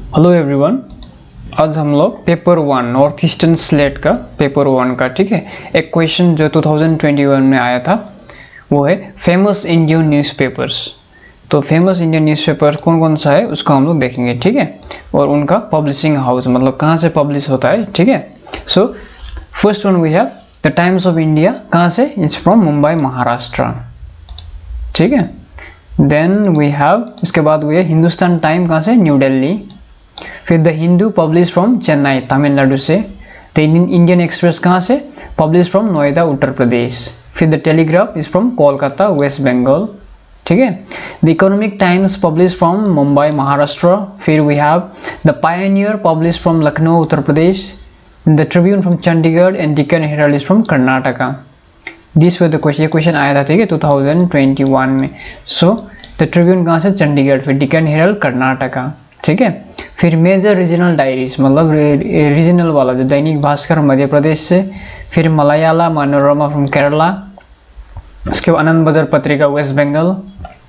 Hello everyone, आज हम लोग पेपर 1 नॉर्थ ईस्टर्न स्लेट का पेपर 1 का ठीक है एक क्वेश्चन जो 2021 में आया था वो है फेमस इंडियन न्यूज़पेपर्स। तो फेमस इंडियन न्यूज़पेपर कौन कौन सा है उसको हम लोग देखेंगे, ठीक है, और उनका पब्लिशिंग हाउस मतलब कहाँ से पब्लिश होता है, ठीक है। So first one we have the Times of India, कहाँ से, इट्स फ्रॉम मुंबई महाराष्ट्र, ठीक है। देन वी हैव उसके बाद वी है हिंदुस्तान टाइम, कहाँ से, न्यू दिल्ली। फिर the Hindu publish from Chennai Tamil Nadu से। द इंडियन एक्सप्रेस कहाँ से, पब्लिश फ्रॉम नोएडा उत्तर प्रदेश। फिर the Telegraph is from Kolkata West Bengal, ठीक है। The Economic Times publish from Mumbai Maharashtra. फिर we have the Pioneer publish from Lucknow Uttar Pradesh. The Tribune from Chandigarh and Deccan Herald is from Karnataka. This way the question, ये question आया था, ठीक है, 2021 में। सो द ट्रिब्यून कहाँ से, चंडीगढ़। फिर डेक्कन हेराल्ड कर्नाटका, ठीक है। फिर मेजर रीजनल डायरीज मतलब रीजनल वाला जो दैनिक भास्कर मध्य प्रदेश से। फिर मलयाला मनोरमा फ्रॉम केरला। उसके बाद आनंद बाजार पत्रिका वेस्ट बंगाल,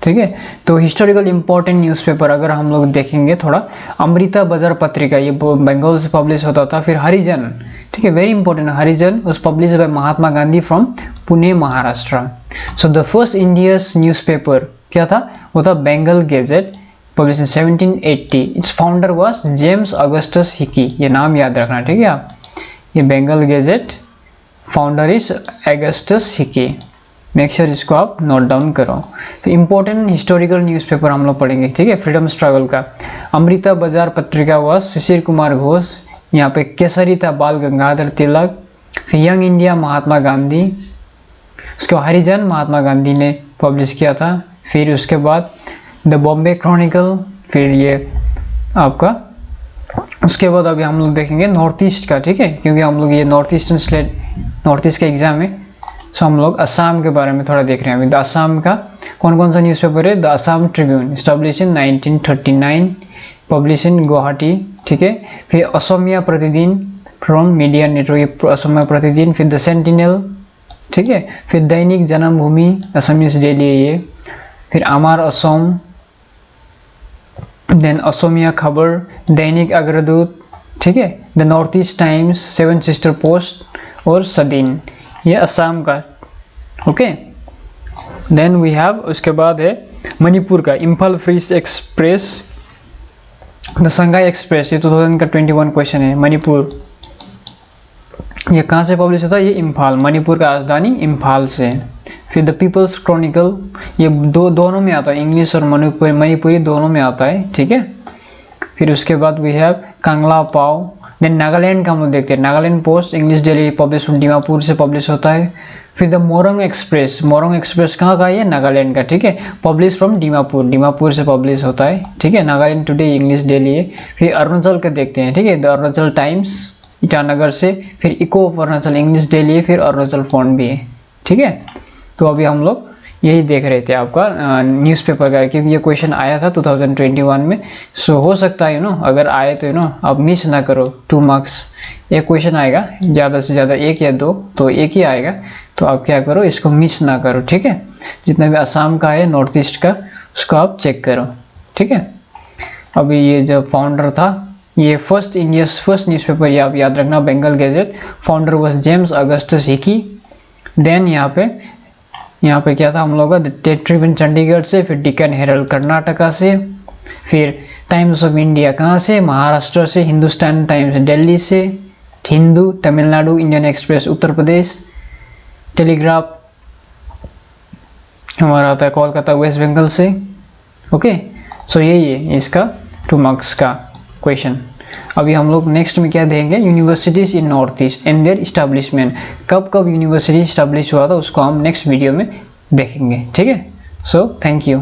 ठीक है। तो हिस्टोरिकल इंपॉर्टेंट न्यूज़पेपर अगर हम लोग देखेंगे थोड़ा, अमृता बाजार पत्रिका ये बंगाल से पब्लिश होता था। फिर हरिजन, ठीक है, very important, Harijan was published by Mahatma Gandhi from Pune Maharashtra. So the first India's newspaper क्या था, वो था Bengal Gazette, publish in 1780। Its founder was James Augustus Hicky, ये नाम याद रखना, ठीक है आप। ये Bengal Gazette founder is Augustus Hicky, make sure इसको आप नोट डाउन करो। तो इम्पोर्टेंट हिस्टोरिकल न्यूज़पेपर हम लोग पढ़ेंगे, ठीक है, फ्रीडम स्ट्रगल का। अमृता बाजार पत्रिका वाज शिशिर कुमार घोष, यहाँ पे केसरी था बाल गंगाधर तिलक। फिर यंग इंडिया महात्मा गांधी, उसके बाद हरिजन महात्मा गांधी ने पब्लिश किया था। फिर उसके बाद द बॉम्बे क्रॉनिकल, फिर ये आपका उसके बाद अभी हम लोग देखेंगे नॉर्थ ईस्ट का, ठीक है, क्योंकि हम लोग ये north eastern slate north east का एग्जाम है। सो हम लोग असम के बारे में थोड़ा देख रहे हैं अभी। द असम का कौन कौन सा न्यूज़पेपर है, the Assam Tribune establish in 1939, publish in Guwahati, ठीक है। फिर असमिया प्रतिदिन फ्रॉम मीडिया नेटवर्क असमिया प्रतिदिन। फिर द सेंटिनल, ठीक है। फिर दैनिक जन्मभूमि असमीज डेली है ये। फिर अमर असम, देन असमिया खबर, दैनिक अग्रदूत, ठीक है। The north east times, seven sister post और सदीन, ये असम का, ओके। देन वी हैव उसके बाद है मणिपुर का Imphal free express, the Shanghai express, ये 2021 क्वेश्चन है। मणिपुर ये कहाँ से पब्लिश होता है, ये इम्फाल, मणिपुर का राजधानी इम्फाल से। फिर द पीपल्स क्रॉनिकल, ये दोनों में आता है, इंग्लिश और मणिपुरी दोनों में आता है, ठीक है। फिर उसके बाद we have Kangla Pao. Then Nagaland का हम लोग देखते हैं, Nagaland Post English daily publish Dimapur से पब्लिश होता है। फिर द मोरंग एक्सप्रेस कहाँ का है, नागालैंड का, ठीक है, पब्लिश फ्रॉम दीमापुर से पब्लिश होता है, ठीक है। नागालैंड टुडे इंग्लिश डेली है। फिर अरुणाचल का देखते हैं, ठीक है, द अरुणाचल टाइम्स ईटानगर से। फिर eco of Arunachal English daily है। फिर अरुणाचल फोन भी है, ठीक है। तो अभी हम लोग यही देख रहे थे आपका न्यूज़पेपर का, क्योंकि ये क्वेश्चन आया था 2021 में। सो हो सकता है अगर आए तो आप मिस ना करो, 2 मार्क्स एक क्वेश्चन आएगा, ज़्यादा से ज़्यादा 1 या 2 तो एक ही आएगा, तो आप क्या करो, इसको मिस ना करो, ठीक है। जितना भी असम का है नॉर्थ ईस्ट का उसको आप चेक करो, ठीक है। अभी ये जो फाउंडर था, ये फर्स्ट न्यूज़पेपर, ये आप याद रखना, Bengal Gazette, founder was James Augustus Hicky. Then यहाँ पे क्या था हम लोग का, ट्रिब्यून चंडीगढ़ से। फिर डेक्कन हेराल्ड कर्नाटका से। फिर टाइम्स ऑफ इंडिया कहाँ से, महाराष्ट्र से। हिंदुस्तान टाइम्स दिल्ली से। Hindu Tamil Nadu, Indian express Uttar Pradesh. Telegraph हमारा आता है कोलकाता वेस्ट बंगाल से, ओके। सो यही है इसका 2 मार्क्स का क्वेश्चन। अभी हम लोग नेक्स्ट में क्या देंगे, universities in North East and their establishment, कब यूनिवर्सिटी इस्टेब्लिश हुआ था उसको हम नेक्स्ट वीडियो में देखेंगे, ठीक है। So thank you.